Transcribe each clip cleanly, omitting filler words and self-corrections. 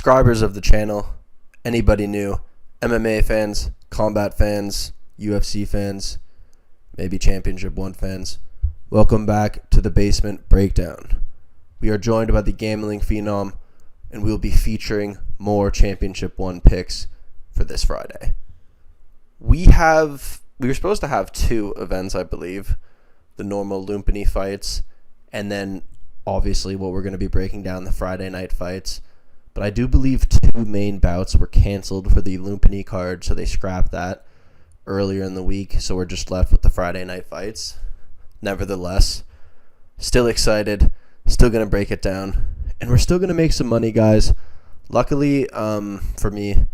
subscribers of the channel, anybody new, MMA fans, combat fans, UFC fans, maybe Championship 1 fans, welcome back to the Basement Breakdown. We are joined by the gambling phenom, and we will be featuring more Championship 1 picks for this Friday. We were supposed to have 2 events, I believe, the normal Lumpinee fights, and then obviously what we're going to be breaking down, the Friday night fights. But I do believe 2 main bouts were canceled for the Lumpinee card, so they scrapped that earlier in the week. So we're just left with the Friday night fights. Nevertheless, still excited, still going to break it down, and we're still going to make some money, guys. Luckily, for me,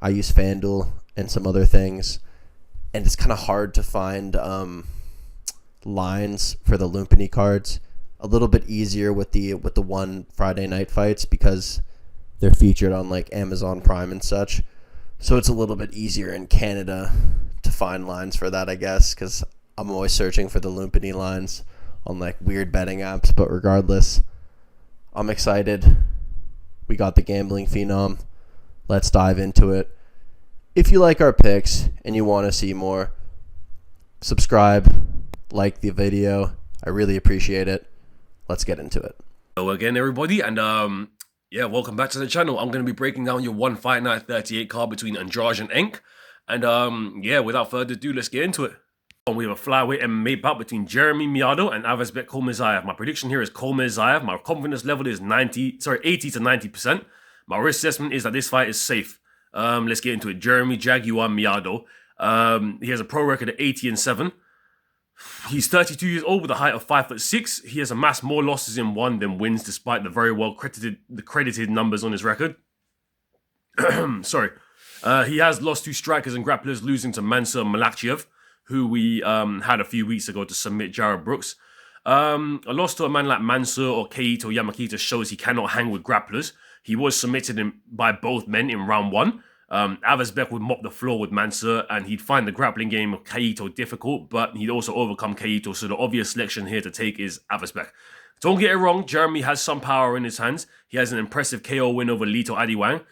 I use FanDuel and some other things, and it's kind of hard to find lines for the Lumpinee cards. A little bit easier with the one Friday night fights because they're featured on like Amazon Prime and such. So it's a little bit easier in Canada to find lines for that, I guess, because I'm always searching for the Lumpinee lines on like weird betting apps. But regardless, I'm excited. We got the gambling phenom. Let's dive into it. If you like our picks and you want to see more, subscribe, like the video. I really appreciate it. Let's get into it. Hello again, everybody, and welcome back to the channel. I'm going to be breaking down your one fight night 38 card between Andrade and Enk, and without further ado, let's get into it. We have a flyweight MMA bout between Jeremy Miado and Avazbek Kholmirzaev. My prediction here is Kholmirzaev. My confidence level is 80 to 90%. My risk assessment is that this fight is safe. Let's get into it. Jeremy Jaguar Miado. He has a pro record of 80-7. He's 32 years old with a height of 5'6". He has amassed more losses in 1 than wins, despite the very well credited numbers on his record. Sorry. He has lost 2 strikers and grapplers, losing to Mansur Malakchev, who we had a few weeks ago to submit Jared Brooks. A loss to a man like Mansur or Keito Yamakita shows he cannot hang with grapplers. He was submitted by both men in round 1. Avazbek would mop the floor with Mansur, and he'd find the grappling game of Keito difficult, but he'd also overcome Keito, so the obvious selection here to take is Avazbek. Don't get it wrong, Jeremy has some power in his hands. He has an impressive KO win over Lito Adiwang.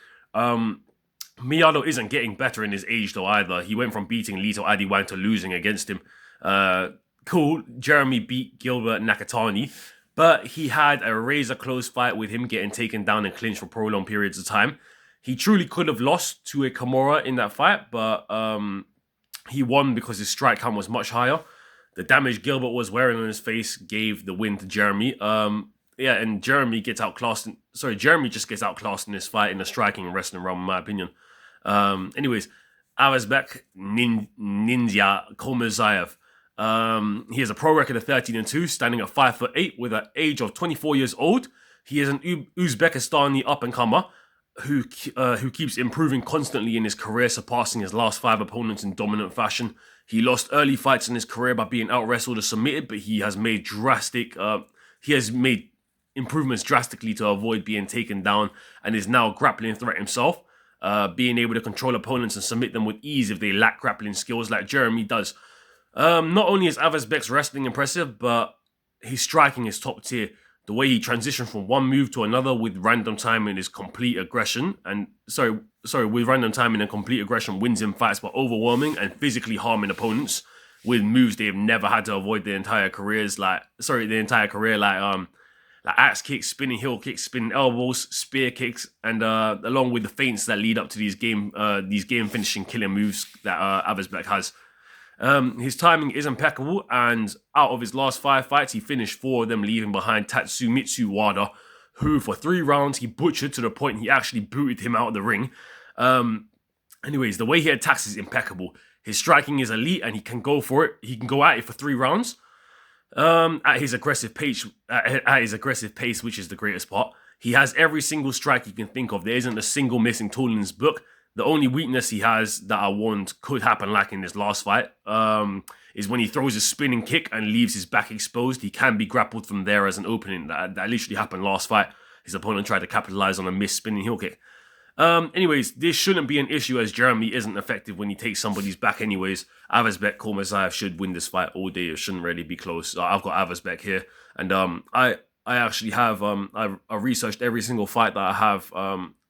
Miado isn't getting better in his age though either. He went from beating Lito Adiwang to losing against him. Cool, Jeremy beat Gilbert Nakatani, but he had a razor-close fight with him getting taken down and clinched for prolonged periods of time. He truly could have lost to a Kimura in that fight, but he won because his strike count was much higher. The damage Gilbert was wearing on his face gave the win to Jeremy. And Jeremy gets outclassed. Jeremy just gets outclassed in this fight in the striking and wrestling realm, in my opinion. Anyways, Avazbek Ninja Kholmirzaev. He has a pro record of 13-2, standing at 5'8", with an age of 24 years old. He is an Uzbekistani up-and-comer who keeps improving constantly in his career, surpassing his last 5 opponents in dominant fashion. He lost early fights in his career by being out-wrestled or submitted, but he has made improvements drastically to avoid being taken down, and is now a grappling threat himself, being able to control opponents and submit them with ease if they lack grappling skills like Jeremy does. Not only is Avazbek's wrestling impressive, but his striking is top tier. The way he transitioned from one move to another with random timing is complete aggression. And with random timing and complete aggression wins in fights by overwhelming and physically harming opponents with moves they have never had to avoid their entire careers. Like axe kicks, spinning heel kicks, spinning elbows, spear kicks, and along with the feints that lead up to these game finishing killing moves that Avazbek has. His timing is impeccable, and out of his last 5 fights, he finished 4 of them, leaving behind Tatsumitsu Wada, who for 3 rounds he butchered to the point he actually booted him out of the ring. Anyways, the way he attacks is impeccable. His striking is elite, and he can go for it. He can go at it for 3 rounds at his aggressive pace. Which is the greatest part. He has every single strike you can think of. There isn't a single missing tool in his book. The only weakness he has that I warned could happen, like in his last fight, is when he throws a spinning kick and leaves his back exposed. He can be grappled from there as an opening. That literally happened last fight. His opponent tried to capitalize on a missed spinning heel kick. Anyways, this shouldn't be an issue as Jeremy isn't effective when he takes somebody's back anyways. Avazbek Kholmirzaev should win this fight all day. It shouldn't really be close. I've got Avazbek here. And I actually have, I researched every single fight that I have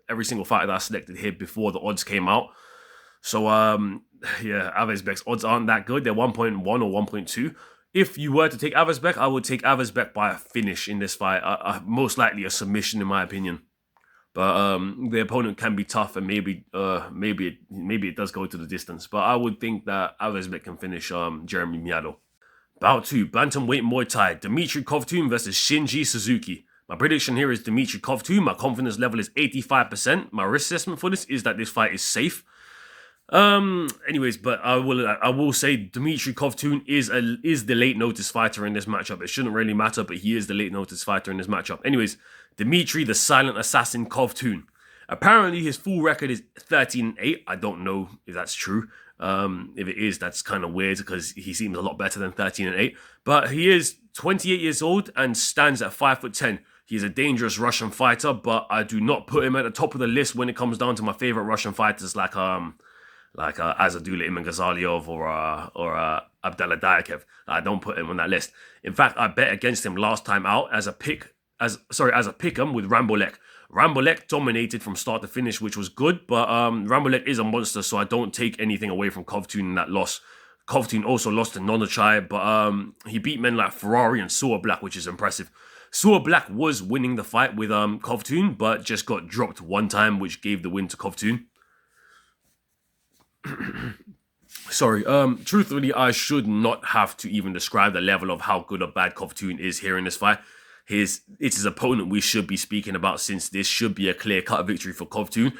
every single fighter that I selected here before the odds came out. So, yeah, Avazbek's odds aren't that good. They're 1.1 or 1.2. If you were to take Avazbek, I would take Avazbek by a finish in this fight. Most likely a submission, in my opinion. But the opponent can be tough, and maybe it does go to the distance. But I would think that Avazbek can finish Jeremy Miado. Bout 2, Bantamweight Muay Thai, Dmitrii Kovtun versus Shinji Suzuki. My prediction here is Dmitrii Kovtun. My confidence level is 85%. My risk assessment for this is that this fight is safe. Anyways, but I will say Dmitrii Kovtun is the late notice fighter in this matchup. It shouldn't really matter, but he is the late notice fighter in this matchup. Anyways, Dmitrii the silent assassin Kovtun. Apparently his full record is 13-8. I don't know if that's true. If it is, that's kind of weird because he seems a lot better than 13-8. But he is 28 years old and stands at 5'10". He's a dangerous Russian fighter, but I do not put him at the top of the list when it comes down to my favorite Russian fighters like Azadullah Imagazaliev or Abdallah Dayakev. I don't put him on that list. In fact, I bet against him last time out as a pick'em with Rambolek. Rambolek dominated from start to finish, which was good, but Rambolek is a monster, so I don't take anything away from Kovtun in that loss. Kovtun also lost to Nonachai, but he beat men like Ferrari and Suar Black, which is impressive. Suar Black was winning the fight with Kovtun, but just got dropped one time, which gave the win to Kovtun. Sorry, truthfully, I should not have to even describe the level of how good or bad Kovtun is here in this fight. It's his opponent we should be speaking about, since this should be a clear-cut victory for Kovtun.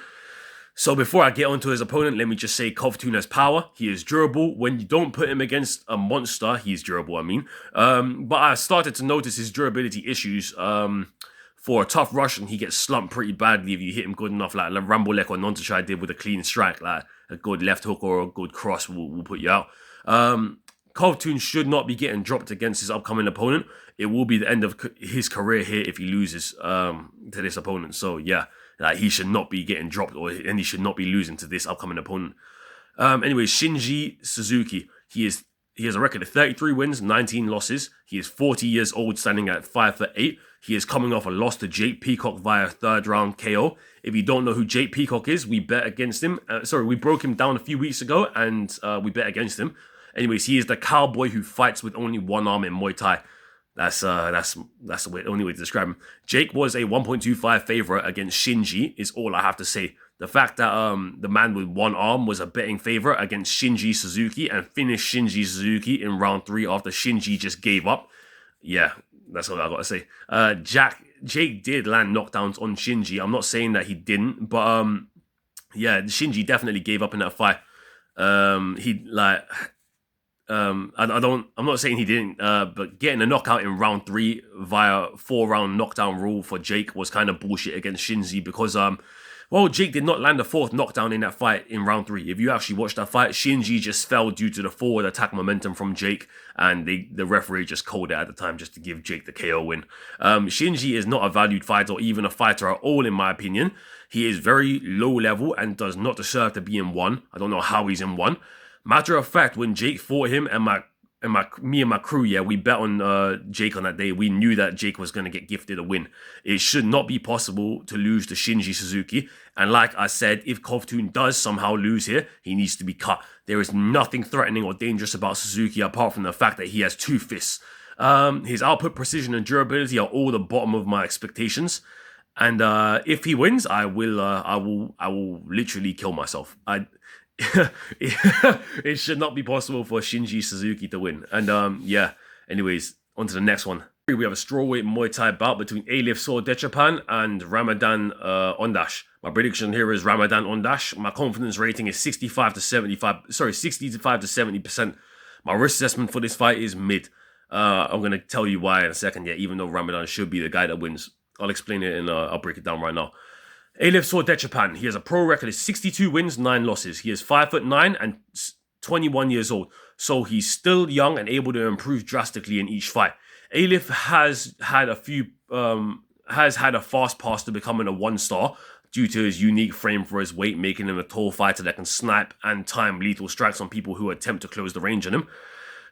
So before I get onto his opponent, let me just say Kovtun has power. He is durable. When you don't put him against a monster, he's durable, I mean. But I started to notice his durability issues. For a tough Russian, he gets slumped pretty badly if you hit him good enough, like Rambolek or Nonachai did with a clean strike. Like a good left hook or a good cross will put you out. Kovtun should not be getting dropped against his upcoming opponent. It will be the end of his career here if he loses to this opponent. So yeah, like he should not be getting dropped, and he should not be losing to this upcoming opponent. Anyway, Shinji Suzuki. He has a record of 33 wins, 19 losses. He is 40 years old, standing at 5'8". He is coming off a loss to Jake Peacock via third round KO. If you don't know who Jake Peacock is, we bet against him. We broke him down a few weeks ago, and we bet against him. Anyways, he is the cowboy who fights with only one arm in Muay Thai. That's the only way to describe him. Jake was a 1.25 favorite against Shinji, is all I have to say. The fact that the man with one arm was a betting favorite against Shinji Suzuki and finished Shinji Suzuki in round 3 after Shinji just gave up. Yeah, that's all I got to say. Jake did land knockdowns on Shinji. I'm not saying that he didn't, but yeah, Shinji definitely gave up in that fight. I'm not saying he didn't, but getting a knockout in round 3 via 4-round knockdown rule for Jake was kind of bullshit against Shinji because Jake did not land a 4th knockdown in that fight in round 3. If you actually watched that fight, Shinji just fell due to the forward attack momentum from Jake, and the referee just called it at the time just to give Jake the KO win. Shinji is not a valued fighter or even a fighter at all, in my opinion. He is very low level and does not deserve to be in 1. I don't know how he's in 1. Matter of fact, when Jake fought him and me and my crew, yeah, we bet on Jake on that day. We knew that Jake was going to get gifted a win. It should not be possible to lose to Shinji Suzuki. And like I said, if Kovtun does somehow lose here, he needs to be cut. There is nothing threatening or dangerous about Suzuki apart from the fact that he has 2 fists. His output, precision, and durability are all the bottom of my expectations. And if he wins, I will literally kill myself. It should not be possible for Shinji Suzuki to win. And yeah, anyways, on to the next one. We have a strawweight Muay Thai bout between Alif Sordechapan and Ramadan Ondash. My prediction here is Ramadan Ondash. My confidence rating is 65 to 70%. My risk assessment for this fight is mid. I'm going to tell you why in a second, yeah, even though Ramadan should be the guy that wins. I'll explain it and I'll break it down right now. Alif Sordechapan, he has a pro record of 62 wins, 9 losses. He is 5'9" and 21 years old. So he's still young and able to improve drastically in each fight. Alif has had a fast pass to becoming a 1-star due to his unique frame for his weight, making him a tall fighter that can snipe and time lethal strikes on people who attempt to close the range on him.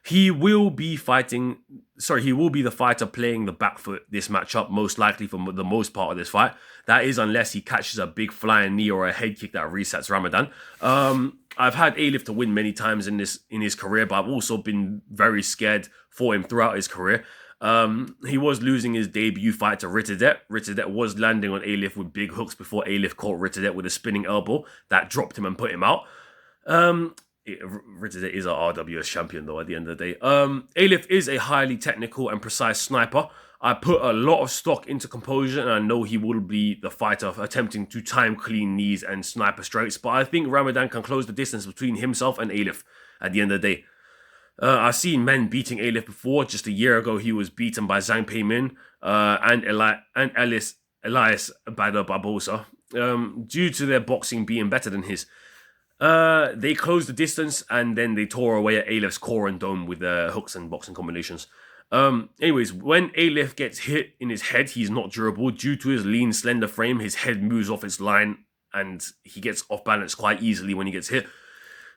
He will be fighting. Sorry, he will be the fighter playing the back foot this matchup, most likely for the most part of this fight. That is unless he catches a big flying knee or a head kick that resets Ramadan. I've had Alif to win many times in his career, but I've also been very scared for him throughout his career. He was losing his debut fight to Ritadet. Ritadet was landing on Alif with big hooks before Alif caught Ritadet with a spinning elbow that dropped him and put him out. Ritadet is our RWS champion though at the end of the day. Alif is a highly technical and precise sniper. I put a lot of stock into composure, and I know he will be the fighter attempting to time clean knees and sniper straights, but I think Ramadan can close the distance between himself and Alif at the end of the day. I've seen men beating Alif before. Just a year ago, he was beaten by Zhang Peimin and Elias Badr Barbosa due to their boxing being better than his. They closed the distance and then they tore away at Alif's core and dome with their hooks and boxing combinations. Anyways, when Alif gets hit in his head, he's not durable. Due to his lean, slender frame, his head moves off its line and he gets off balance quite easily when he gets hit.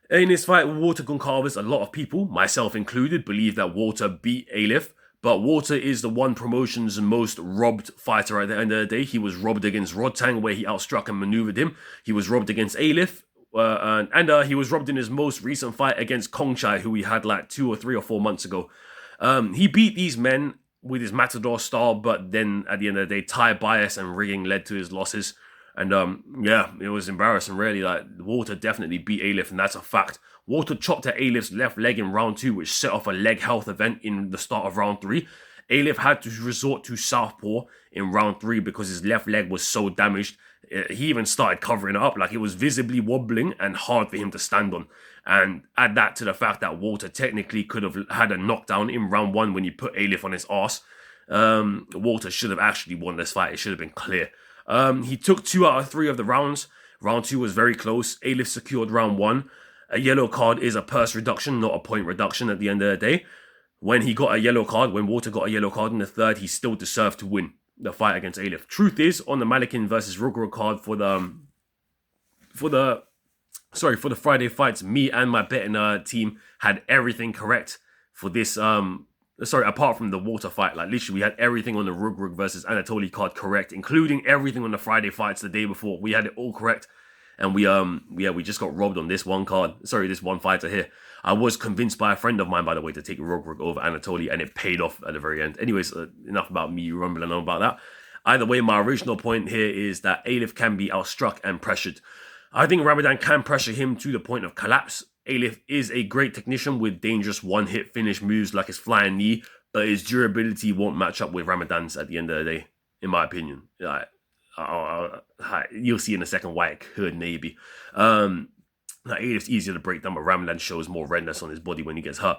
In this fight, Walter Goncalves, a lot of people, myself included, believe that Walter beat Alif, but Walter is the one promotion's most robbed fighter at the end of the day. He was robbed against Rodtang, where he outstruck and maneuvered him. He was robbed against Alif, and he was robbed in his most recent fight against Kongchai, who he had like 2 or 3 or 4 months ago. He beat these men with his matador style, but then at the end of the day, Thai bias and rigging led to his losses. And yeah, it was embarrassing, really. Like, Walter definitely beat Alif, and that's a fact. Walter chopped at Alif's left leg in round 2, which set off a leg health event in the start of round 3. Alif had to resort to southpaw in round 3 because his left leg was so damaged. He even started covering it up, like it was visibly wobbling and hard for him to stand on. And add that to the fact that Walter technically could have had a knockdown in round 1 when he put Alif on his arse. Walter should have actually won this fight. It should have been clear. He took 2 out of 3 of the rounds. Round 2 was very close. Alif secured round 1. A yellow card is a purse reduction, not a point reduction at the end of the day. When Walter got a yellow card in the 3rd, he still deserved to win the fight against Alif. Truth is, on the Malikin versus Rugrug card for the Friday fights, me and my betting team had everything correct for this. Apart from the Walter fight, like literally we had everything on the Rugrug versus Anatoly card correct, including everything on the Friday fights the day before. We had it all correct, and we just got robbed on this one card. This one fighter here. I was convinced by a friend of mine, by the way, to take Rugrug over Anatoly, and it paid off at the very end. Anyways, enough about me rumbling on about that. Either way, my original point here is that Alif can be outstruck and pressured. I think Ramadan can pressure him to the point of collapse. Alif is a great technician with dangerous one-hit finish moves like his flying knee, but his durability won't match up with Ramadan's at the end of the day, in my opinion. You'll see in a second why it could, maybe. Alif's easier to break down, but Ramadan shows more redness on his body when he gets hurt.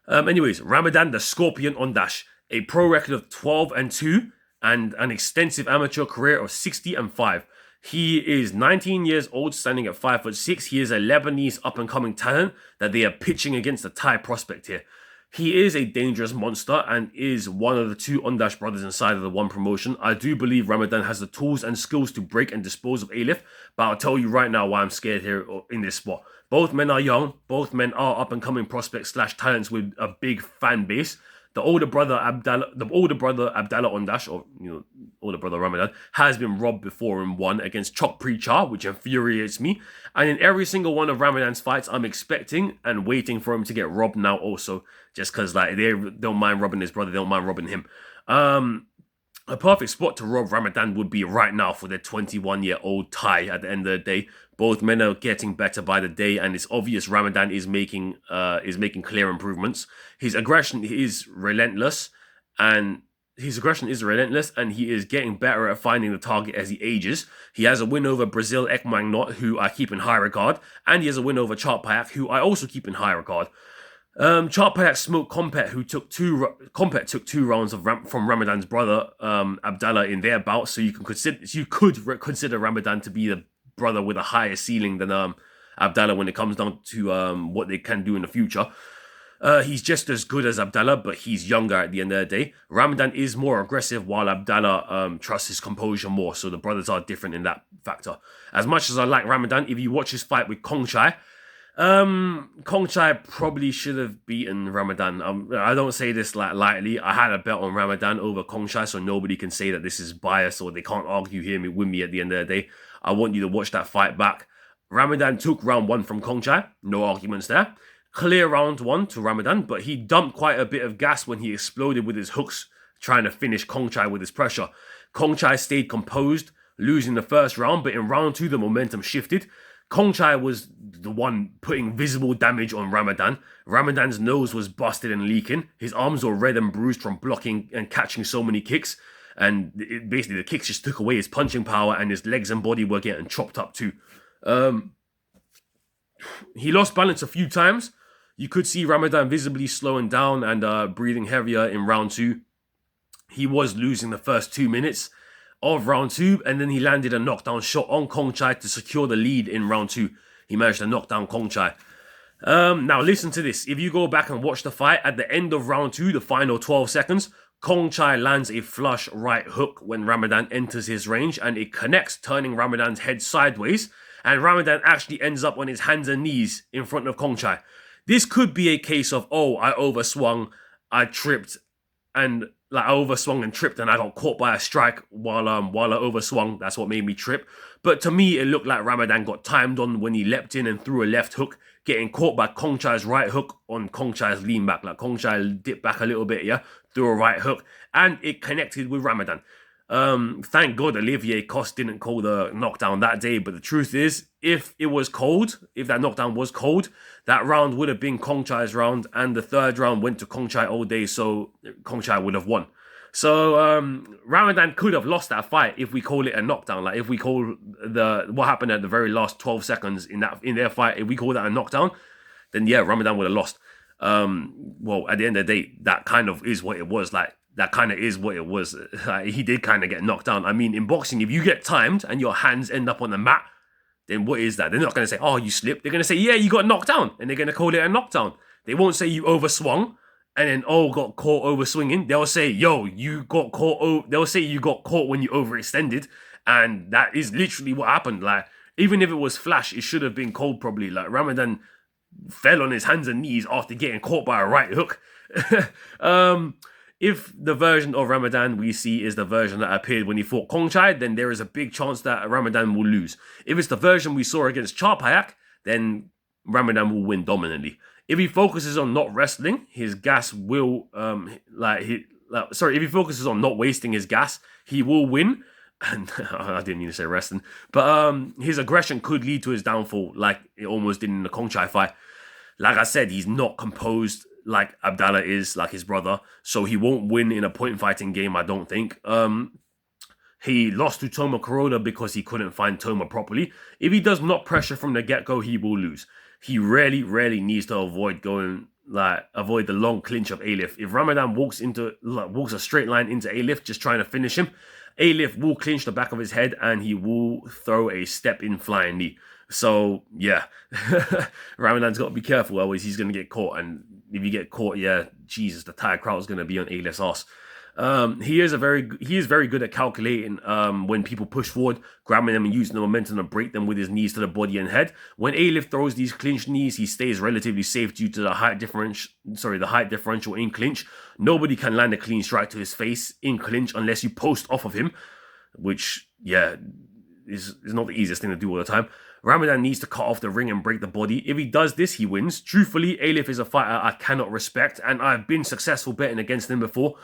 Anyways, Ramadan the Scorpion Ondash, a pro record of 12-2 and an extensive amateur career of 60-5. He is 19 years old, standing at 5'6". He is a Lebanese up-and-coming talent that they are pitching against a Thai prospect here. He is a dangerous monster and is one of the 2 Ondash brothers inside of the one promotion. I do believe Ramadan has the tools and skills to break and dispose of Alif, but I'll tell you right now why I'm scared here in this spot. Both men are young. Both men are up-and-coming prospects / talents with a big fan base. The older brother Abdallah Ondash, or older brother Ramadan, has been robbed before and won against Chok Preechar, which infuriates me. And in every single one of Ramadan's fights, I'm expecting and waiting for him to get robbed now also, just because they don't mind robbing his brother, they don't mind robbing him. A perfect spot to rob Ramadan would be right now for the 21-year-old Thai at the end of the day. Both men are getting better by the day, and it's obvious Ramadan is making clear improvements. His aggression is relentless, and he is getting better at finding the target as he ages. He has a win over Brazil Ekmangnot, who I keep in high regard, and he has a win over Chart Payak, who I also keep in high regard. Chart Payak smoked Compet, who took 2 rounds from Ramadan's brother Abdallah in their bout, so you could consider Ramadan to be the brother with a higher ceiling than Abdallah when it comes down to what they can do in the future. He's just as good as Abdallah, but he's younger at the end of the day. Ramadan is more aggressive, while Abdallah trusts his composure more, so the brothers are different in that factor. As much as I like Ramadan, if you watch his fight with Kongchai, Kongchai probably should have beaten Ramadan. I don't say this like lightly. I had a bet on Ramadan over Kongchai, so nobody can say that this is biased or they can't argue with me at the end of the day. I want you to watch that fight back. Ramadan took round 1 from Kongchai, no arguments there. Clear round 1 to Ramadan, but he dumped quite a bit of gas when he exploded with his hooks, trying to finish Kongchai with his pressure. Kongchai stayed composed, losing the first round, but in round 2 the momentum shifted. Kongchai was the one putting visible damage on Ramadan. Ramadan's nose was busted and leaking. His arms were red and bruised from blocking and catching so many kicks. And basically the kicks just took away his punching power, and his legs and body were getting chopped up too. He lost balance a few times. You could see Ramadan visibly slowing down and breathing heavier in round 2. He was losing the first 2 minutes of round 2, and then he landed a knockdown shot on Kongchai to secure the lead in round 2. He managed to knock down Kongchai. Now listen to this. If you go back and watch the fight, at the end of round 2, the final 12 seconds, Kongchai lands a flush right hook when Ramadan enters his range, and it connects, turning Ramadan's head sideways, and Ramadan actually ends up on his hands and knees in front of Kongchai. This could be a case of, oh, I overswung, I tripped, and I overswung and tripped, and I got caught by a strike while I overswung. That's what made me trip. But to me, it looked like Ramadan got timed on when he leapt in and threw a left hook, getting caught by Kongchai's right hook on Kongchai's lean back. Like Kongchai dipped back a little bit, yeah, threw a right hook, and it connected with Ramadan. Thank God Olivier Coste didn't call the knockdown that day, but the truth is, if that knockdown was cold, that round would have been Kongchai's round, and the third round went to Kongchai all day, so Kongchai would have won. So Ramadan could have lost that fight if we call it a knockdown. Like if we call what happened at the very last 12 seconds in their fight, if we call that a knockdown, then yeah, Ramadan would have lost. Well, at the end of the day, that kind of is what it was. He did kind of get knocked down. I mean, in boxing, if you get timed and your hands end up on the mat, then what is that? They're not going to say, oh, you slipped. They're going to say, yeah, you got knocked down. And they're going to call it a knockdown. They won't say you overswung and then, oh, got caught overswinging. They'll say, yo, you got caught. They'll say you got caught when you overextended. And that is literally what happened. Like, even if it was flash, it should have been called probably. Like, Ramadan fell on his hands and knees after getting caught by a right hook. If the version of Ramadan we see is the version that appeared when he fought Kongchai, then there is a big chance that Ramadan will lose. If it's the version we saw against Charpayak, then Ramadan will win dominantly. If he focuses on not wrestling, his gas will if he focuses on not wasting his gas, he will win. And I didn't mean to say wrestling, but his aggression could lead to his downfall, like it almost did in the Kongchai fight. Like I said, he's not composed like Abdallah is, like his brother, so he won't win in a point fighting game, I don't think. He lost to Toma Kuroda because he couldn't find Toma properly. If he does not pressure from the get-go, he will lose. He rarely needs to avoid the long clinch of Alif. If Ramadan walks a straight line into Alif, just trying to finish him, Alif will clinch the back of his head and he will throw a step-in flying knee. So, yeah, Ramadan's got to be careful, otherwise he's going to get caught. And if you get caught, yeah, Jesus, the entire crowd is going to be on Alif's ass. He is very good at calculating when people push forward, grabbing them and using the momentum to break them with his knees to the body and head. When Alif throws these clinched knees, he stays relatively safe due to the height differential in clinch. Nobody can land a clean strike to his face in clinch unless you post off of him, which, yeah, is not the easiest thing to do all the time. Ramadan needs to cut off the ring and break the body. If he does this, he wins. Truthfully, Alif is a fighter I cannot respect, and I've been successful betting against him before.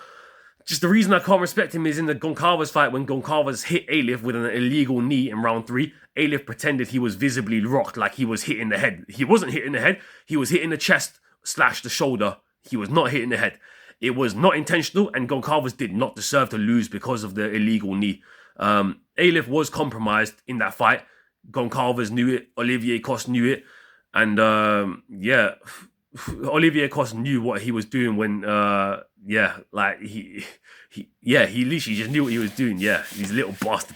Just the reason I can't respect him is in the Goncalves fight, when Goncalves hit Alif with an illegal knee in round 3, Alif pretended he was visibly rocked like he was hitting the head. He wasn't hitting the head. He was hitting the chest / the shoulder. He was not hitting the head. It was not intentional, and Goncalves did not deserve to lose because of the illegal knee. Alif was compromised in that fight. Goncalves knew it. Olivier Coste knew it. And, Olivier Coste knew what he was doing when, he literally just knew what he was doing. Yeah, he's a little bastard.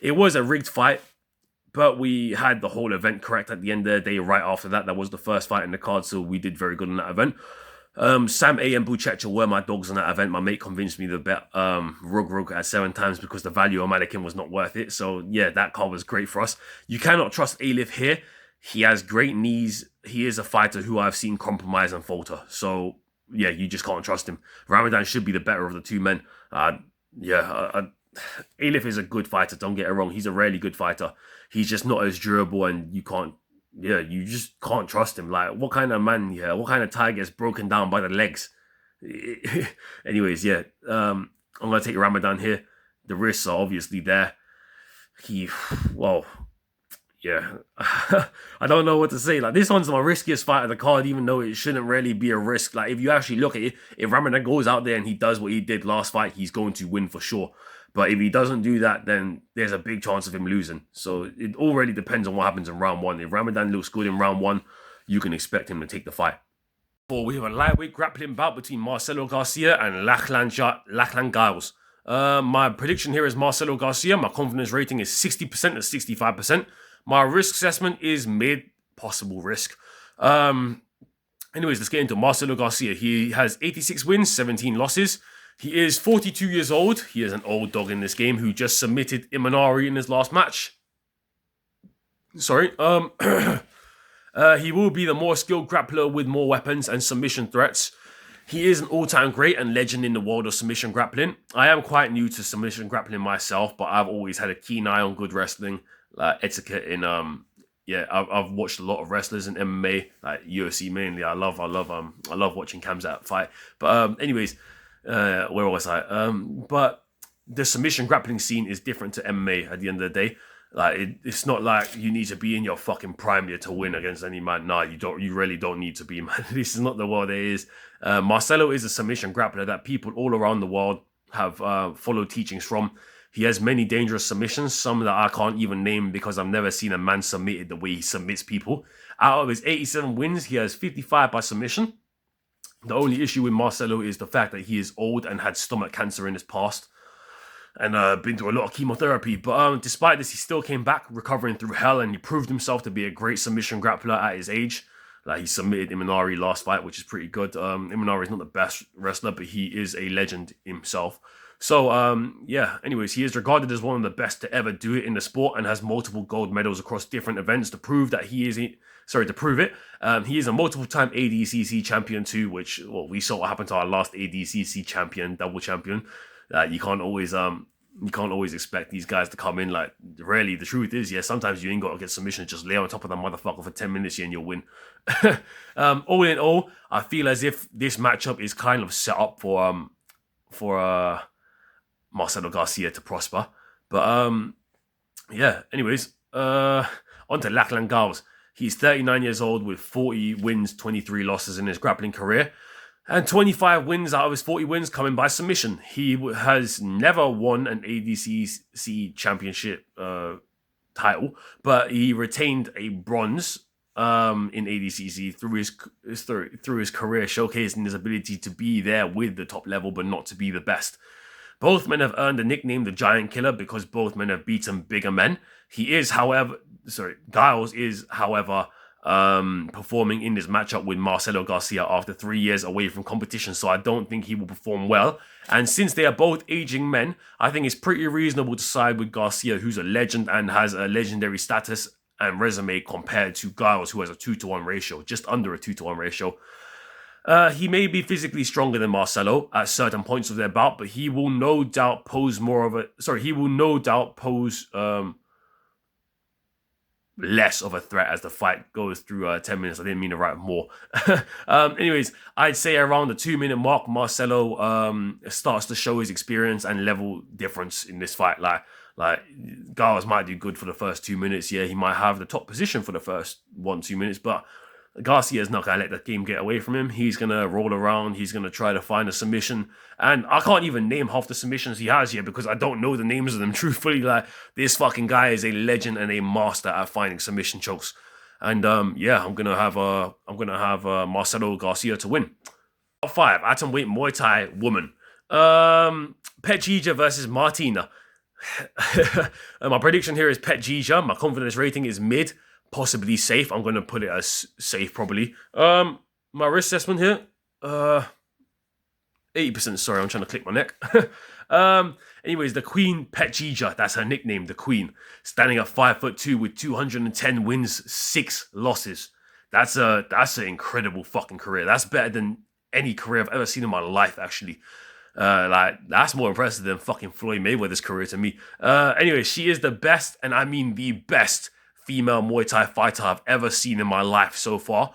It was a rigged fight, but we had the whole event correct at the end of the day. Right after that, that was the first fight in the card, so we did very good on that event. Sam A and Buchecha were my dogs on that event. My mate convinced me to bet Rug at 7 times because the value of Malikin was not worth it. So yeah, that card was great for us. You cannot trust Alif here. He has great knees. He is a fighter who I've seen compromise and falter. So, yeah, you just can't trust him. Ramadan should be the better of the two men. Alif is a good fighter, don't get it wrong. He's a really good fighter. He's just not as durable, and you just can't trust him. Like, what kind of man, what kind of tiger gets broken down by the legs? Anyways, I'm going to take Ramadan here. The risks are obviously there. I don't know what to say. Like, this one's my riskiest fight of the card, even though it shouldn't really be a risk. Like, if you actually look at it, if Ramadan goes out there and he does what he did last fight, he's going to win for sure. But if he doesn't do that, then there's a big chance of him losing. So it all really depends on what happens in round one. If Ramadan looks good in round one, you can expect him to take the fight. We have a lightweight grappling bout between Marcelo Garcia and Lachlan Giles. My prediction here is Marcelo Garcia. My confidence rating is 60% to 65%. My risk assessment is mid, possible risk. Anyways, let's get into Marcelo Garcia. He has 86 wins, 17 losses. He is 42 years old. He is an old dog in this game who just submitted Imanari in his last match. Sorry. He will be the more skilled grappler with more weapons and submission threats. He is an all-time great and legend in the world of submission grappling. I am quite new to submission grappling myself, but I've always had a keen eye on good wrestling, etiquette in I've watched a lot of wrestlers in MMA, like UFC mainly. I love watching Khamzat fight. But anyways, where was I? But the submission grappling scene is different to MMA at the end of the day. Like, it's not like you need to be in your fucking prime here to win against any man. Nah, you don't. You really don't need to be, man. This is not the world it is. Marcelo is a submission grappler that people all around the world have followed teachings from. He has many dangerous submissions, some that I can't even name because I've never seen a man submitted the way he submits people. Out of his 87 wins, he has 55 by submission. The only issue with Marcelo is the fact that he is old and had stomach cancer in his past, and been through a lot of chemotherapy. But despite this, he still came back, recovering through hell, and he proved himself to be a great submission grappler at his age. Like, he submitted Imanari last fight, which is pretty good. Imanari is not the best wrestler, but he is a legend himself. So, anyways, he is regarded as one of the best to ever do it in the sport and has multiple gold medals across different events to prove that he is... to prove it. He is a multiple-time ADCC champion too, which, we saw what happened to our last ADCC champion, double champion. You can't always expect these guys to come in. Like, really, the truth is, sometimes you ain't got to get submission. Just lay on top of the motherfucker for 10 minutes and you'll win. All in all, I feel as if this matchup is kind of set up for Marcelo Garcia to prosper. But anyways, on to Lachlan Giles. He's 39 years old with 40 wins, 23 losses in his grappling career. And 25 wins out of his 40 wins coming by submission. He has never won an ADCC championship title, but he retained a bronze in ADCC through his career, showcasing his ability to be there with the top level, but not to be the best. Both men have earned the nickname the Giant Killer because both men have beaten bigger men. Giles is, however, performing in this matchup with Marcelo Garcia after 3 years away from competition, so I don't think he will perform well. And since they are both aging men, I think it's pretty reasonable to side with Garcia, who's a legend and has a legendary status and resume, compared to Giles, who has a 2-to-1 ratio, just under a 2-to-1 ratio. He may be physically stronger than Marcelo at certain points of their bout, but he will no doubt pose less of a threat as the fight goes through 10 minutes. I didn't mean to write more. Anyways, I'd say around the 2-minute mark, Marcelo starts to show his experience and level difference in this fight. Like Giles might do good for the first 2 minutes. Yeah, he might have the top position for the first 1-2 minutes, but Garcia is not going to let the game get away from him. He's going to roll around. He's going to try to find a submission. And I can't even name half the submissions he has here because I don't know the names of them. Truthfully, like, this fucking guy is a legend and a master at finding submission chokes. And I'm going to have Marcelo Garcia to win. Top 5, atomweight Muay Thai woman. Petjija versus Martina. My prediction here is Petjija. My confidence rating is mid. Possibly safe. I'm going to put it as safe, probably. My risk assessment here, 80%, sorry, I'm trying to click my neck. Anyways, the Queen Petchija, that's her nickname, the Queen, standing at 5'2" with 210 wins, 6 losses. That's an incredible fucking career. That's better than any career I've ever seen in my life, actually. That's more impressive than fucking Floyd Mayweather's career to me. Anyway, she is the best, and I mean the best female Muay Thai fighter I've ever seen in my life so far.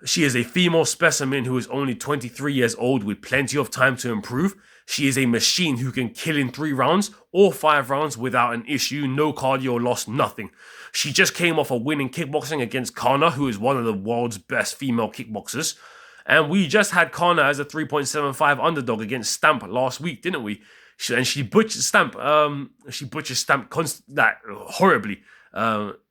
She is a female specimen who is only 23 years old with plenty of time to improve. She is a machine who can kill in 3 rounds or 5 rounds without an issue, no cardio loss, nothing. She just came off a win in kickboxing against Kana, who is one of the world's best female kickboxers. And we just had Kana as a 3.75 underdog against Stamp last week, didn't we? She butchered Stamp. Horribly.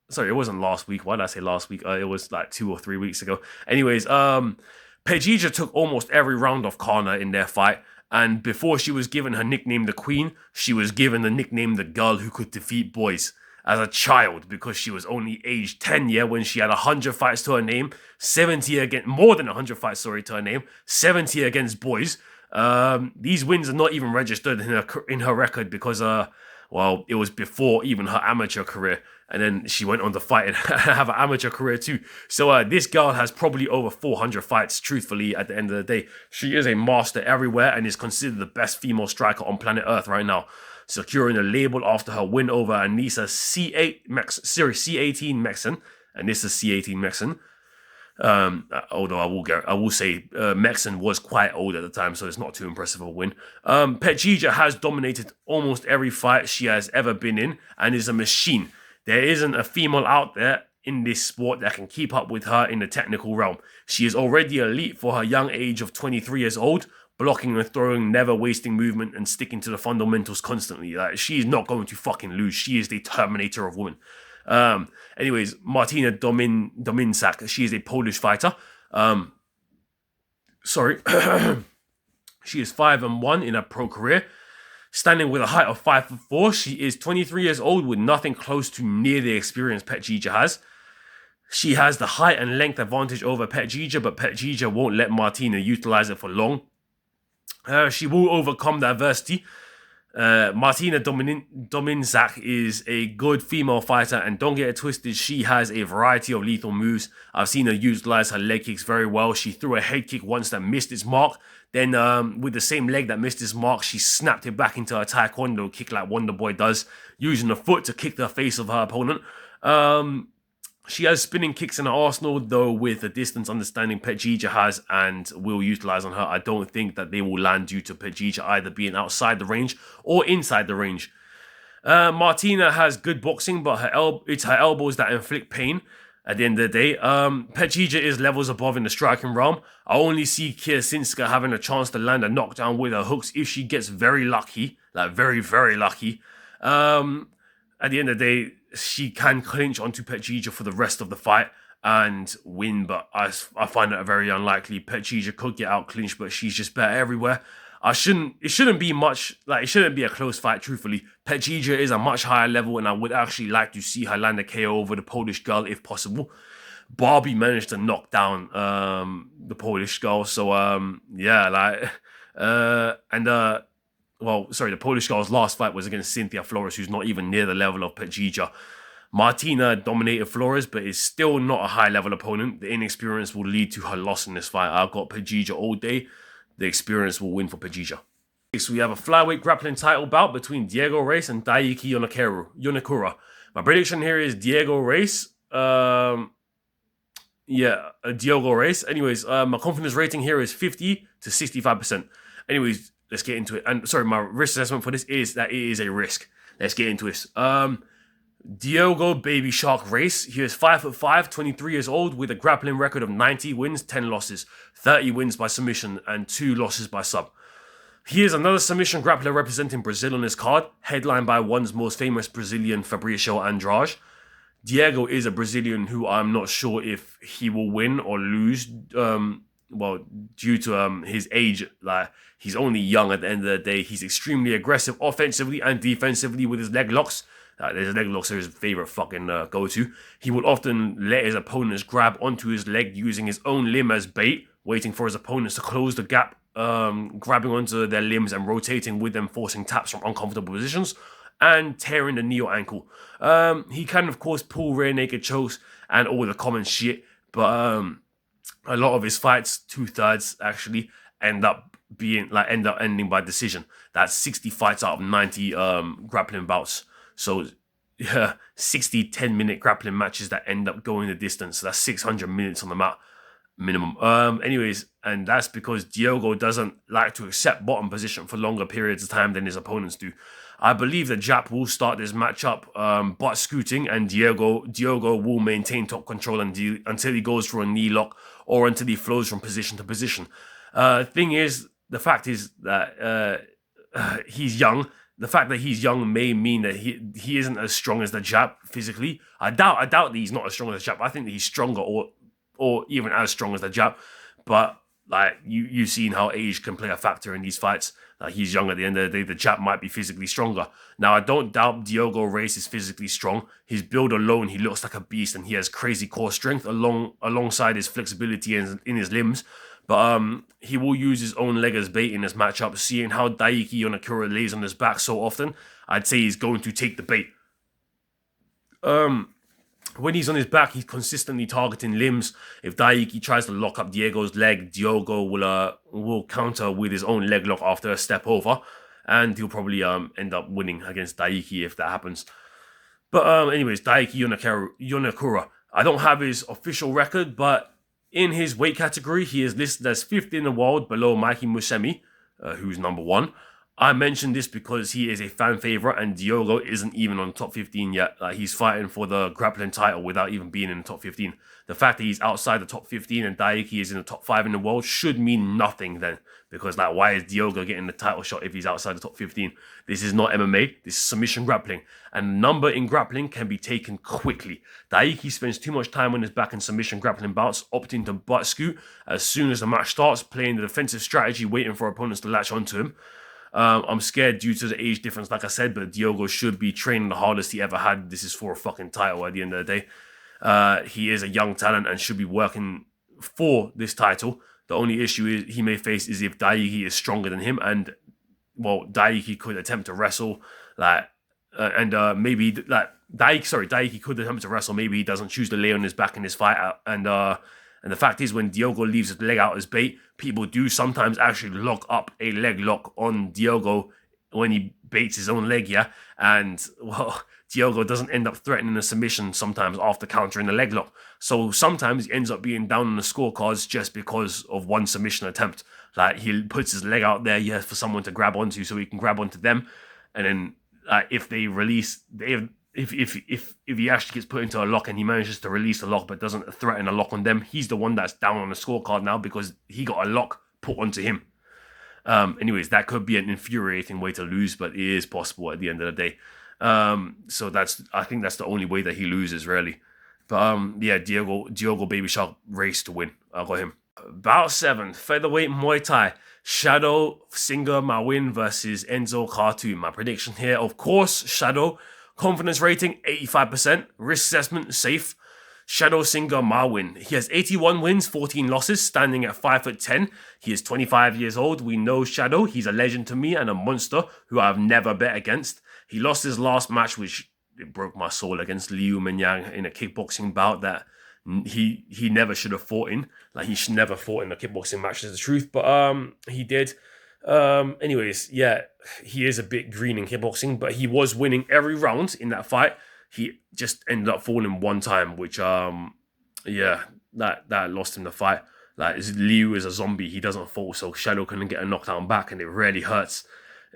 Sorry, it wasn't last week. Why did I say last week? It was like 2 or 3 weeks ago. Anyways, Petchija took almost every round of Kana in their fight. And before she was given her nickname, the Queen, she was given the nickname, the girl who could defeat boys. As a child, because she was only aged 10 when she had 100 fights to her name, 70 against, more than 100 fights, to her name, 70 against boys. These wins are not even registered in her record because, it was before even her amateur career. And then she went on to fight and have an amateur career too. So this girl has probably over 400 fights, truthfully, at the end of the day. She is a master everywhere and is considered the best female striker on planet Earth right now, securing a label after her win over Anissa C18 Mexican, and this is C18 Mexican. Although I will say Mexican was quite old at the time, so it's not too impressive of a win. Petchija has dominated almost every fight she has ever been in and is a machine. There isn't a female out there in this sport that can keep up with her in the technical realm. She is already elite for her young age of 23 years old, blocking and throwing, never wasting movement and sticking to the fundamentals constantly. She's not going to fucking lose. She is the Terminator of women. Anyways, Martina Dominczak, she is a Polish fighter. She is 5-1 in her pro career. Standing with a height of 5'4", she is 23 years old with nothing close to near the experience Petchija has. She has the height and length advantage over Petchija, but Petchija won't let Martina utilize it for long. She will overcome the adversity. Martina Dominczak is a good female fighter, and don't get it twisted, she has a variety of lethal moves. I've seen her utilize her leg kicks very well. She threw a head kick once that missed its mark. Then with the same leg that missed its mark, she snapped it back into a taekwondo kick like Wonder Boy does, using the foot to kick the face of her opponent. She has spinning kicks in her arsenal, though with the distance understanding Petchija has and will utilize on her, I don't think that they will land due to Petchija either being outside the range or inside the range. Martina has good boxing, but it's her elbows that inflict pain at the end of the day. Petchija is levels above in the striking realm. I only see Kiersinska having a chance to land a knockdown with her hooks if she gets very lucky, like very, very lucky. At the end of the day, she can clinch onto Petchija for the rest of the fight and win, but I find it very unlikely. Petchija could get out clinched, but she's just better everywhere. It shouldn't be a close fight, truthfully. Petchija is a much higher level, and I would actually like to see her land a KO over the Polish girl if possible. Barbie managed to knock down the Polish girl, so the Polish girl's last fight was against Cynthia Flores, who's not even near the level of Petchija. Martina dominated Flores, but is still not a high-level opponent. The inexperience will lead to her loss in this fight. I've got Petchija all day. The experience will win for Petchija. So we have a flyweight grappling title bout between Diego Reis and Daiki Yonekura. My prediction here is Diego Reis. Diego Reis. Anyways, my confidence rating here is 50 to 65%. Anyways, let's get into it. And sorry, my risk assessment for this is that it is a risk. Let's get into this. Diego Baby Shark Reis. He is 5'5", 23 years old with a grappling record of 90 wins, 10 losses, 30 wins by submission, and 2 losses by sub. He is another submission grappler representing Brazil on his card, headlined by one's most famous Brazilian, Fabricio Andrade. Diego is a Brazilian who I'm not sure if he will win or lose, due to his age. He's only young at the end of the day. He's extremely aggressive offensively and defensively with his leg locks. His leg locks are his favorite fucking go-to. He will often let his opponents grab onto his leg using his own limb as bait, waiting for his opponents to close the gap, grabbing onto their limbs and rotating with them, forcing taps from uncomfortable positions, and tearing the knee or ankle. He can, of course, pull rear naked chokes and all the common shit, but a lot of his fights, 2/3 actually, end up ending by decision. That's 60 fights out of 90 grappling bouts. So 60 10-minute grappling matches that end up going the distance. So that's 600 minutes on the mat minimum. Anyways, and that's because Diogo doesn't like to accept bottom position for longer periods of time than his opponents do. I believe the Jap will start this matchup butt scooting, and Diogo will maintain top control until he goes for a knee lock or until he flows from position to position. The fact is that he's young. The fact that he's young may mean that he isn't as strong as the Jap physically. I doubt that he's not as strong as the Jap. I think that he's stronger or even as strong as the Jap. But like you've seen how age can play a factor in these fights. He's young at the end of the day. The Jap might be physically stronger. Now, I don't doubt Diogo Reis is physically strong. His build alone, he looks like a beast, and he has crazy core strength alongside his flexibility in his limbs. But he will use his own leg as bait in this matchup. Seeing how Daiki Yonakura lays on his back so often, I'd say he's going to take the bait. When he's on his back, he's consistently targeting limbs. If Daiki tries to lock up Diego's leg, Diogo will counter with his own leg lock after a step over, and he'll probably end up winning against Daiki if that happens. But anyways, Daiki Yonakura. I don't have his official record, but in his weight category, he is listed as 5th in the world below Mikey Musemi, who's number 1. I mentioned this because he is a fan favorite, and Diogo isn't even on the top 15 yet. He's fighting for the grappling title without even being in the top 15. The fact that he's outside the top 15 and Daiki is in the top 5 in the world should mean nothing then. Because why is Diogo getting the title shot if he's outside the top 15? This is not MMA, this is submission grappling. And number in grappling can be taken quickly. Daiki spends too much time on his back in submission grappling bouts, opting to butt scoot as soon as the match starts, playing the defensive strategy, waiting for opponents to latch onto him. I'm scared due to the age difference, like I said, but Diogo should be training the hardest he ever had. This is for a fucking title at the end of the day. He is a young talent and should be working for this title. The only issue he may face is if Daiki is stronger than him, and Daiki could attempt to wrestle, maybe Daiki could attempt to wrestle. Maybe he doesn't choose to lay on his back in this fight, and the fact is, when Diogo leaves his leg out as bait, people do sometimes actually lock up a leg lock on Diogo when he baits his own leg, yeah? And, Diogo doesn't end up threatening a submission sometimes after countering the leg lock. So sometimes he ends up being down on the scorecards just because of one submission attempt. He puts his leg out there, for someone to grab onto so he can grab onto them. And then if they release... If he actually gets put into a lock and he manages to release the lock but doesn't threaten a lock on them, he's the one that's down on the scorecard now because he got a lock put onto him. Anyways, that could be an infuriating way to lose, but it is possible at the end of the day. So I think that's the only way that he loses, really. But Diogo Baby Shark race to win. I'll got him. Bout 7, featherweight Muay Thai. Shadow Singer Mawin versus Enzo Khartoum. My prediction here, of course, Shadow. Confidence rating, 85%. Risk assessment, safe. Shadow Singer Mawin. He has 81 wins, 14 losses, standing at 5'10". He is 25 years old. We know Shadow. He's a legend to me and a monster who I've never bet against. He lost his last match, which it broke my soul, against Liu Menyang in a kickboxing bout that he never should have fought in. He should never fought in a kickboxing match, is the truth. But he did. Anyways, he is a bit green in kickboxing, but he was winning every round in that fight. He just ended up falling one time, which that lost him the fight. Liu is a zombie. He doesn't fall, so Shadow couldn't get a knockdown back, and it really hurts.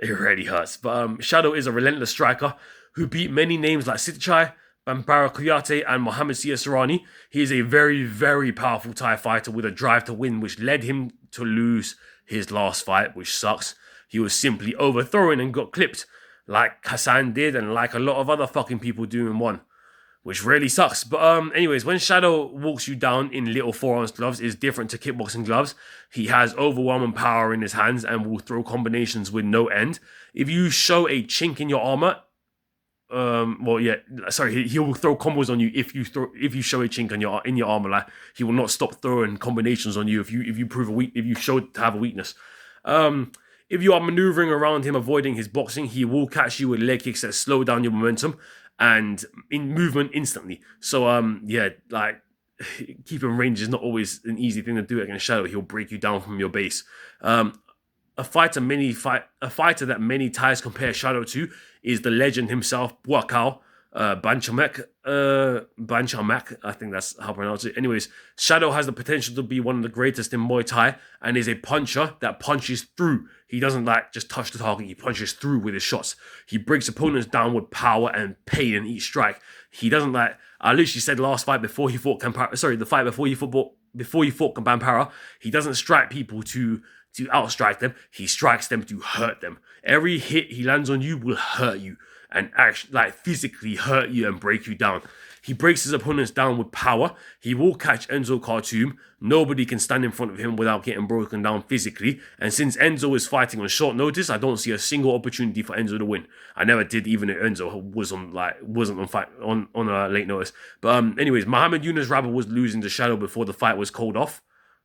It really hurts. But Shadow is a relentless striker who beat many names like Sitchai, Bambara Kuyate, and Mohamed Siasarani. He is a very, very powerful Thai fighter with a drive to win, which led him to lose his last fight, which sucks. He was simply overthrown and got clipped, like Hassan did and like a lot of other fucking people do in one, which really sucks. But anyways, when Shadow walks you down in little 4-ounce gloves, is different to kickboxing gloves. He has overwhelming power in his hands and will throw combinations with no end. If you show a chink in your armor, he will throw combos on you if you show a chink in your armor. Like, he will not stop throwing combinations on you if you show to have a weakness. If you are maneuvering around him, avoiding his boxing, he will catch you with leg kicks that slow down your momentum and in movement instantly. So like, keeping range is not always an easy thing to do against Shadow. He'll break you down from your base. A fighter that many Thais compare Shadow to is the legend himself, Buakaw Bantamweight. I think that's how I pronounce it. Anyways, Shadow has the potential to be one of the greatest in Muay Thai and is a puncher that punches through. He doesn't like just touch the target, he punches through with his shots. He breaks opponents down with power and pain in each strike. He doesn't like, I literally said last fight before he fought Kampara, he doesn't strike people to outstrike them. He strikes them to hurt them. Every hit he lands on you will hurt you and actually, like, physically hurt you and break you down. He breaks his opponents down with power. He will catch Enzo Khartoum. Nobody can stand in front of him without getting broken down physically. And since Enzo is fighting on short notice, I don't see a single opportunity for Enzo to win. I never did, even if Enzo wasn't on a late notice. But anyways, Muhammad Yunus Rabah was losing to Shadow before the fight was called off.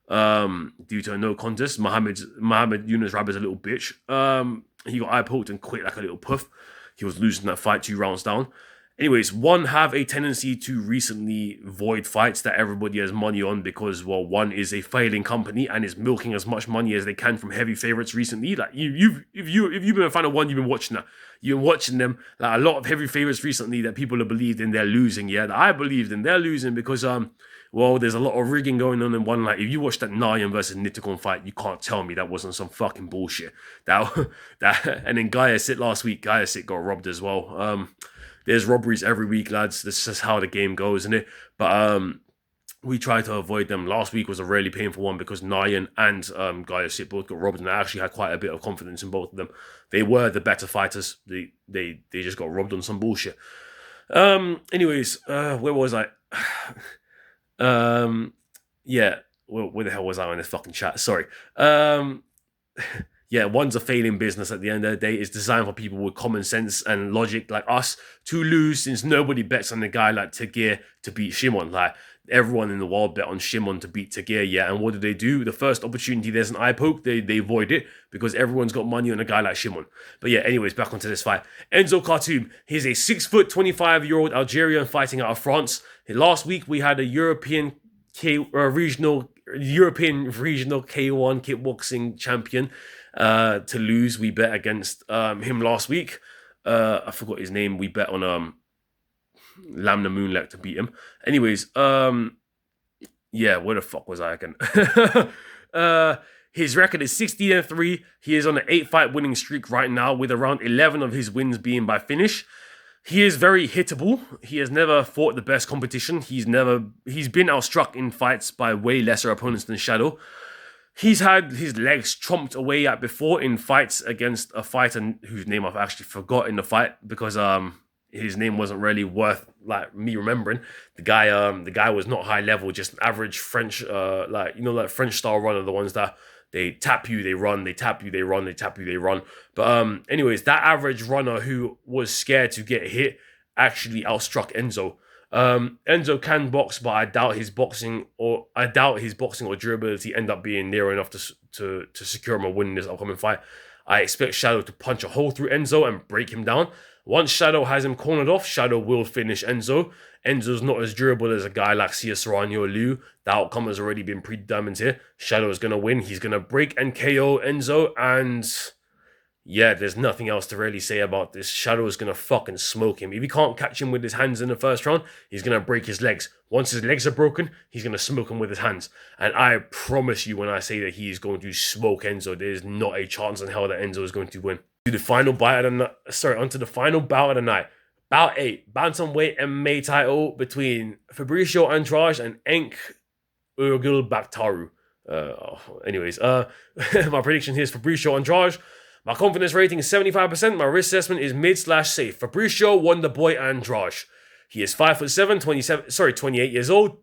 Due to a no contest. Muhammad Yunus Rabah is a little bitch. He got eye poked and quit like a little puff. He was losing that fight 2 rounds down. Anyways, one have a tendency to recently void fights that everybody has money on because, well, one is a failing company and is milking as much money as they can from heavy favorites recently. Like, if you've been a fan of one, you've been watching that. You've been watching them. Like, a lot of heavy favorites recently that people have believed in, they're losing. Yeah, that I believed in, they're losing because well, there's a lot of rigging going on in one. Like, if you watch that Nayan versus Nitikon fight, you can't tell me that wasn't some fucking bullshit. And then Gayasit last week, Gayasit got robbed as well. There's robberies every week, lads. This is how the game goes, isn't it? But we try to avoid them. Last week was a really painful one because Nayan and Gayasit both got robbed, and I actually had quite a bit of confidence in both of them. They were the better fighters. They just got robbed on some bullshit. Anyways, where was I? Yeah, where the hell was I in this fucking chat? Sorry. Yeah, one's a failing business at the end of the day. It's designed for people with common sense and logic like us to lose, since nobody bets on a guy like Tagir to beat Shimon. Like, everyone in the world bet on Shimon to beat Tagir, yeah. And what do? The first opportunity there's an eye poke, they avoid it because everyone's got money on a guy like Shimon. But yeah, anyways, back onto this fight. Enzo Khartoum, he's a 6', 25-year-old Algerian fighting out of France. Last week we had a European regional K1 kickboxing champion to lose. We bet against him last week. I forgot his name. We bet on Lamna Moonlek to beat him. Anyways, yeah, where the fuck was I again? His record is 16-3. He is on an 8-fight winning streak right now, with around 11 of his wins being by finish. He is very hittable. He has never fought the best competition. He's been outstruck in fights by way lesser opponents than Shadow. He's had his legs chomped away at before in fights against a fighter whose name I've actually forgot in the fight because his name wasn't really worth like me remembering. The guy was not high level, just an average French like French style runner, the ones that they tap you, they run, they tap you, they run, they tap you, they run. But anyways, that average runner who was scared to get hit actually outstruck Enzo. Enzo can box, but I doubt his boxing or durability end up being near enough to secure him a win in this upcoming fight. I expect Shadow to punch a hole through Enzo and break him down. Once Shadow has him cornered off, Shadow will finish Enzo. Enzo's not as durable as a guy like Sia Serrano or Liu. The outcome has already been predetermined here. Shadow is going to win. He's going to break and KO Enzo. And yeah, there's nothing else to really say about this. Shadow is going to fucking smoke him. If he can't catch him with his hands in the first round, he's going to break his legs. Once his legs are broken, he's going to smoke him with his hands. And I promise you when I say that he is going to smoke Enzo, there's not a chance in hell that Enzo is going to win. Onto the final bout of the night. Bout 8, Bantamweight MMA title between Fabricio Andrade and Enk Urgul Bakhtaru. Anyways, my prediction here is Fabricio Andrade. My confidence rating is 75%. My risk assessment is mid/safe. Fabricio won the boy Andrade. He is 5'7", 28 years old.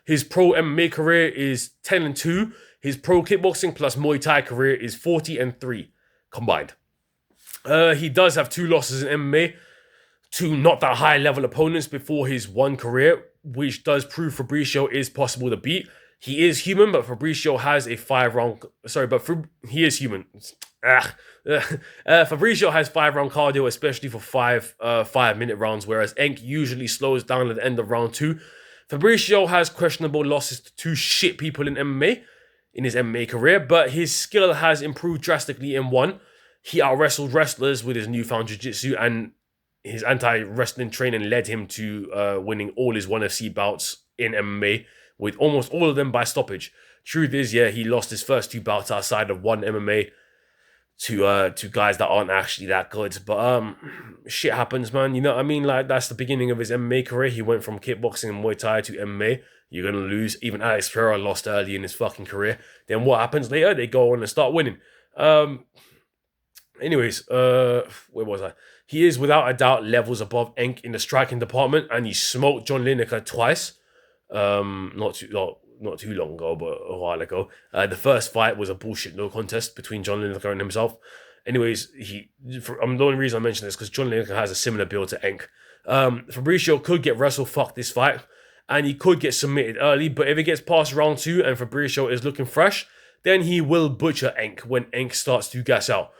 His pro MMA career is 10-2. His pro kickboxing plus Muay Thai career is 40-3 combined. He does have 2 losses in MMA to not that high level opponents before his one career, which does prove Fabricio is possible to beat. He is human, but Fabricio has a 5-round. Sorry, but he is human. Fabricio has 5-round cardio, especially for 5-minute rounds, whereas Enk usually slows down at the end of round 2. Fabricio has questionable losses to 2 shit people in MMA in his MMA career, but his skill has improved drastically in one. He out-wrestled wrestlers with his newfound jiu-jitsu, and his anti-wrestling training led him to winning all his 1FC bouts in MMA, with almost all of them by stoppage. Truth is, yeah, he lost his first 2 bouts outside of one MMA to guys that aren't actually that good. But shit happens, man. You know what I mean? Like, that's the beginning of his MMA career. He went from kickboxing and Muay Thai to MMA. You're gonna lose. Even Alex Pereira lost early in his fucking career. Then what happens later? They go on and start winning. Anyways, where was I? He is without a doubt levels above Enk in the striking department, and he smoked John Lineker twice. Not too long ago, but a while ago. The first fight was a bullshit no contest between John Lineker and himself. Anyways, the only reason I mention this is because John Lineker has a similar build to Enk. Fabricio could get wrestle fucked this fight, and he could get submitted early, but if it gets past round 2 and Fabricio is looking fresh, then he will butcher Enk when Enk starts to gas out.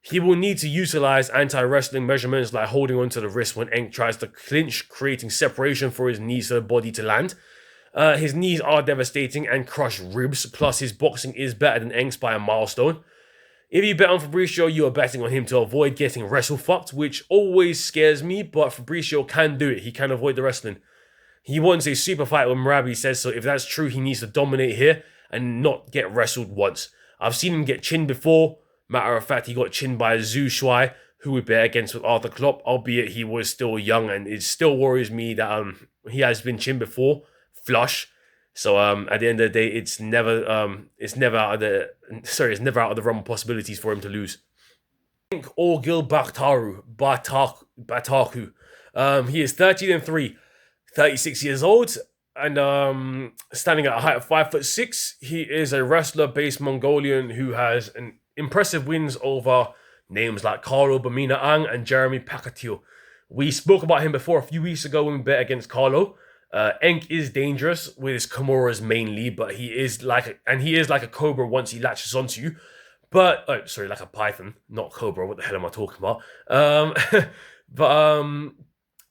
He will need to utilize anti-wrestling measurements like holding onto the wrist when Enk tries to clinch, creating separation for his knees to the body to land. His knees are devastating and crush ribs, plus his boxing is better than Enk's by a milestone. If you bet on Fabricio, you are betting on him to avoid getting wrestle fucked, which always scares me, but Fabricio can do it. He can avoid the wrestling. He wants a super fight with Marabi, says, so if that's true, he needs to dominate here and not get wrestled once. I've seen him get chinned before. Matter of fact, he got chinned by Zhu Shuai, who we bet against with Arthur Klopp, albeit he was still young, and it still worries me that he has been chinned before, flush. So at the end of the day, it's never out of the realm of possibilities for him to lose. Orgil Baatarkhuu. He is 13-3, 36 years old, and standing at a height of 5'6". He is a wrestler-based Mongolian who has an impressive wins over names like Carlo Bamina-Ang and Jeremy Pakatil. We spoke about him before a few weeks ago when we bet against Carlo. Enk is dangerous with his Kimuras mainly, but he is like a cobra once he latches onto you. But like a python, not cobra. What the hell am I talking about?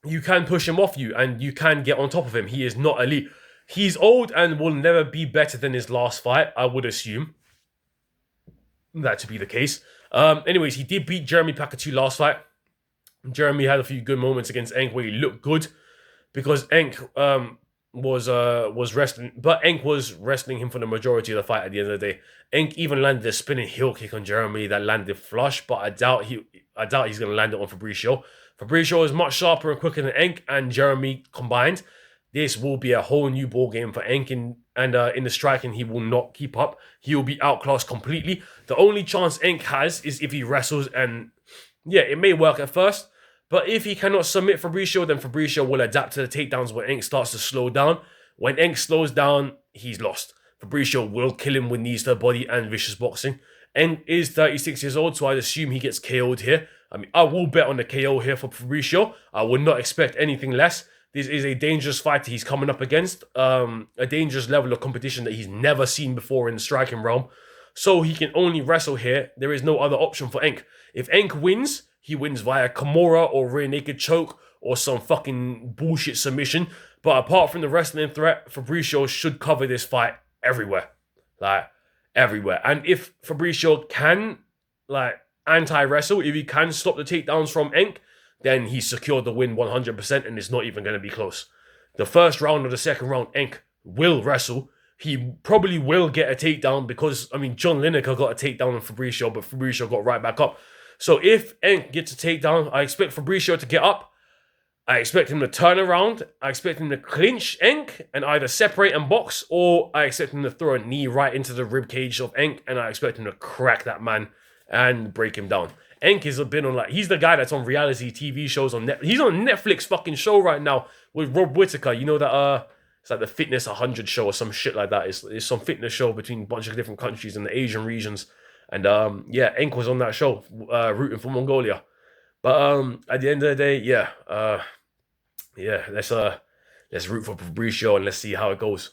You can push him off you, and you can get on top of him. He is not elite. He's old and will never be better than his last fight, I would assume that to be the case. Anyways, he did beat Jeremy Pakatil last fight. Jeremy had a few good moments against Enk where he looked good, because Enk was wrestling, but Enk was wrestling him for the majority of the fight at the end of the day. Enk even landed a spinning heel kick on Jeremy that landed flush, but I doubt he's going to land it on Fabricio. Fabricio is much sharper and quicker than Enk and Jeremy combined. This will be a whole new ball game for Enk, and in the striking, he will not keep up. He will be outclassed completely. The only chance Enk has is if he wrestles, and yeah, it may work at first, but if he cannot submit Fabricio, then Fabricio will adapt to the takedowns when Enk starts to slow down. When Enk slows down, he's lost. Fabricio will kill him with knees to the body and vicious boxing. Enk is 36 years old, so I'd assume he gets KO'd here. I mean, I will bet on the KO here for Fabricio. I would not expect anything less. This is a dangerous fighter he's coming up against. A dangerous level of competition that he's never seen before in the striking realm. So he can only wrestle here. There is no other option for Enk. If Enk wins, he wins via Kimura or rear naked choke or some fucking bullshit submission. But apart from the wrestling threat, Fabricio should cover this fight everywhere. Like, everywhere. And if Fabricio can, anti-wrestle, if he can stop the takedowns from Enk, then he secured the win 100%, and it's not even going to be close. The first round or the second round, Enk will wrestle. He probably will get a takedown because, John Lineker got a takedown on Fabricio, but Fabricio got right back up. So if Enk gets a takedown, I expect Fabricio to get up. I expect him to turn around. I expect him to clinch Enk and either separate and box, or I expect him to throw a knee right into the ribcage of Enk, and I expect him to crack that man and break him down. Enk has been on, he's the guy that's on reality TV shows on Netflix. He's on a Netflix fucking show right now with Rob Whittaker. You know that, it's like the Fitness 100 show or some shit like that. It's some fitness show between a bunch of different countries in the Asian regions. And yeah, Enk was on that show, rooting for Mongolia. But at the end of the day, yeah, let's root for Fabricio and let's see how it goes.